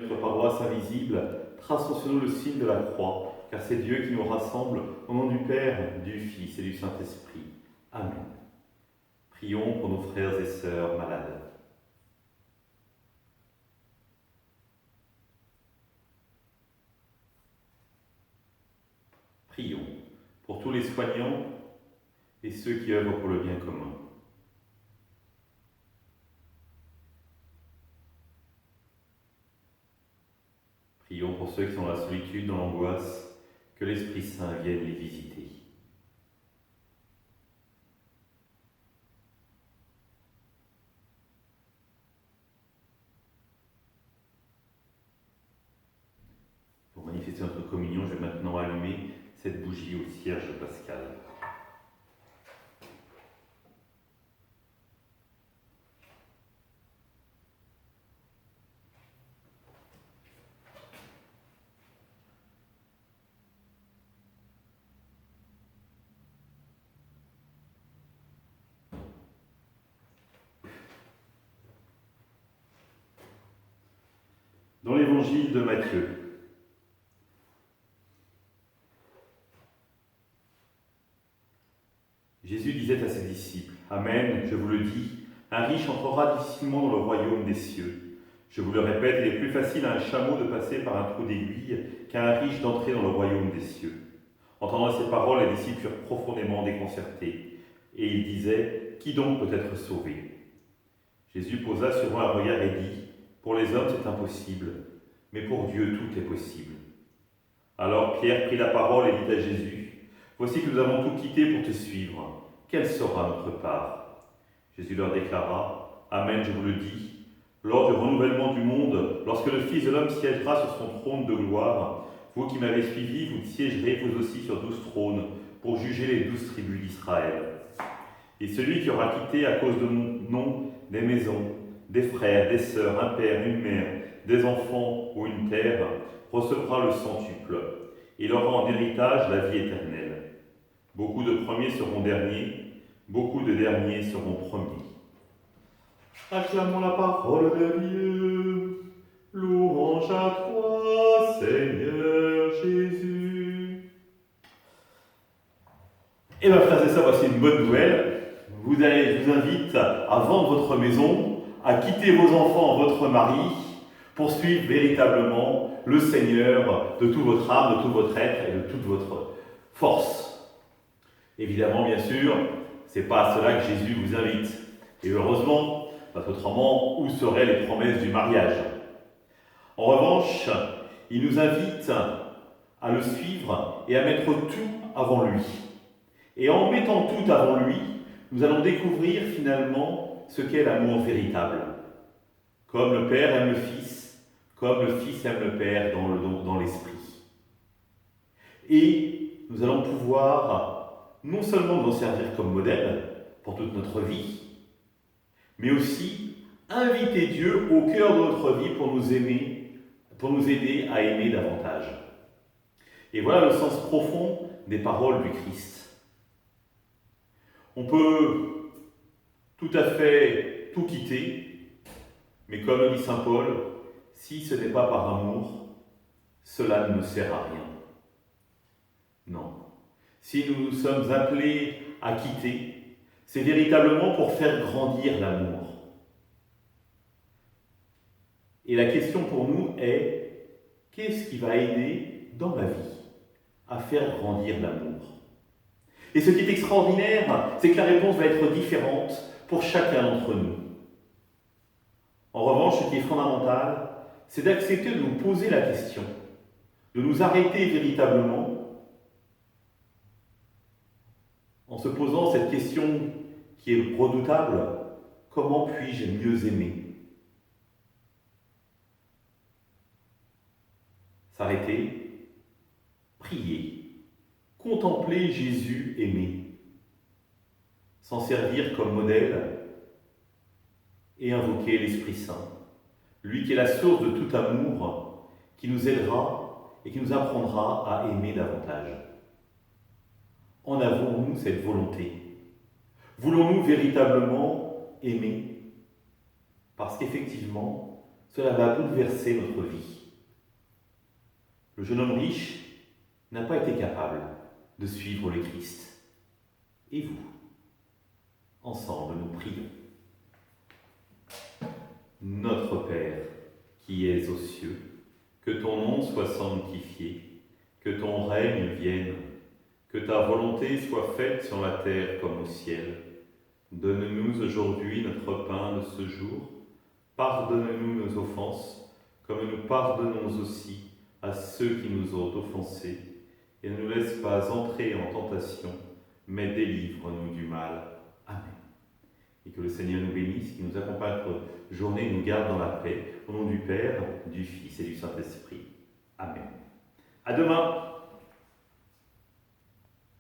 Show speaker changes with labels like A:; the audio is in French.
A: Notre paroisse invisible, traçons sur nous le signe de la croix, car c'est Dieu qui nous rassemble au nom du Père, du Fils et du Saint-Esprit. Amen. Prions pour nos frères et sœurs malades. Prions pour tous les soignants et ceux qui œuvrent pour le bien commun. Prions pour ceux qui sont dans la solitude, dans l'angoisse, que l'Esprit Saint vienne les visiter. Pour manifester notre communion, je vais maintenant allumer cette bougie au cierge pascal. Dans l'évangile de Matthieu, Jésus disait à ses disciples, « Amen, je vous le dis, un riche entrera difficilement dans le royaume des cieux. Je vous le répète, il est plus facile à un chameau de passer par un trou d'aiguille qu'à un riche d'entrer dans le royaume des cieux. » Entendant ces paroles, les disciples furent profondément déconcertés, et ils disaient, « Qui donc peut être sauvé ?» Jésus posa sur eux un regard et dit, « Pour les hommes c'est impossible, mais pour Dieu tout est possible. » Alors Pierre prit la parole et dit à Jésus, « Voici que nous avons tout quitté pour te suivre. Quelle sera notre part ?» Jésus leur déclara, « Amen, je vous le dis, lors du renouvellement du monde, lorsque le Fils de l'homme siégera sur son trône de gloire, vous qui m'avez suivi, vous siégerez vous aussi sur 12 trônes pour juger les 12 tribus d'Israël. Et celui qui aura quitté à cause de mon nom des maisons, des frères, des sœurs, un père, une mère, des enfants ou une terre, recevra le centuple. Il aura en héritage la vie éternelle. Beaucoup de premiers seront derniers, beaucoup de derniers seront premiers. » Acclamons la parole de Dieu. Louange à toi, Seigneur Jésus. Eh bien, frères et sœurs, voici une bonne nouvelle. Je vous invite à vendre votre maison, à quitter vos enfants, votre mari, pour suivre véritablement le Seigneur de toute votre âme, de tout votre être et de toute votre force. Évidemment, bien sûr, ce n'est pas à cela que Jésus vous invite. Et heureusement, parce qu'autrement, où seraient les promesses du mariage? En revanche, il nous invite à le suivre et à mettre tout avant lui. Et en mettant tout avant lui, nous allons découvrir finalement ce qu'est l'amour véritable. Comme le Père aime le Fils, comme le Fils aime le Père dans l'Esprit. Et nous allons pouvoir non seulement nous en servir comme modèle pour toute notre vie, mais aussi inviter Dieu au cœur de notre vie pour nous aimer, pour nous aider à aimer davantage. Et voilà le sens profond des paroles du Christ. On peut tout à fait tout quitter, mais comme le dit saint Paul, si ce n'est pas par amour, cela ne nous sert à rien. Non. Si nous nous sommes appelés à quitter, c'est véritablement pour faire grandir l'amour. Et la question pour nous est, qu'est-ce qui va aider dans ma vie à faire grandir l'amour? Et ce qui est extraordinaire, c'est que la réponse va être différente pour chacun d'entre nous. En revanche, ce qui est fondamental, c'est d'accepter de nous poser la question, de nous arrêter véritablement en se posant cette question qui est redoutable, comment puis-je mieux aimer? S'arrêter, prier, contempler Jésus aimé, s'en servir comme modèle et invoquer l'Esprit Saint, lui qui est la source de tout amour, qui nous aidera et qui nous apprendra à aimer davantage. En avons-nous cette volonté? Voulons-nous véritablement aimer? Parce qu'effectivement, Cela va bouleverser notre vie. Le jeune homme riche n'a pas été capable de suivre le Christ. Et vous? Ensemble, nous prions. Notre Père, qui es aux cieux, que ton nom soit sanctifié, que ton règne vienne, que ta volonté soit faite sur la terre comme au ciel. Donne-nous aujourd'hui notre pain de ce jour. Pardonne-nous nos offenses, comme nous pardonnons aussi à ceux qui nous ont offensés. Et ne nous laisse pas entrer en tentation, mais délivre-nous du mal. Amen. Et que le Seigneur nous bénisse, qu'il nous accompagne notre journée et nous garde dans la paix. Au nom du Père, du Fils et du Saint-Esprit. Amen. À demain.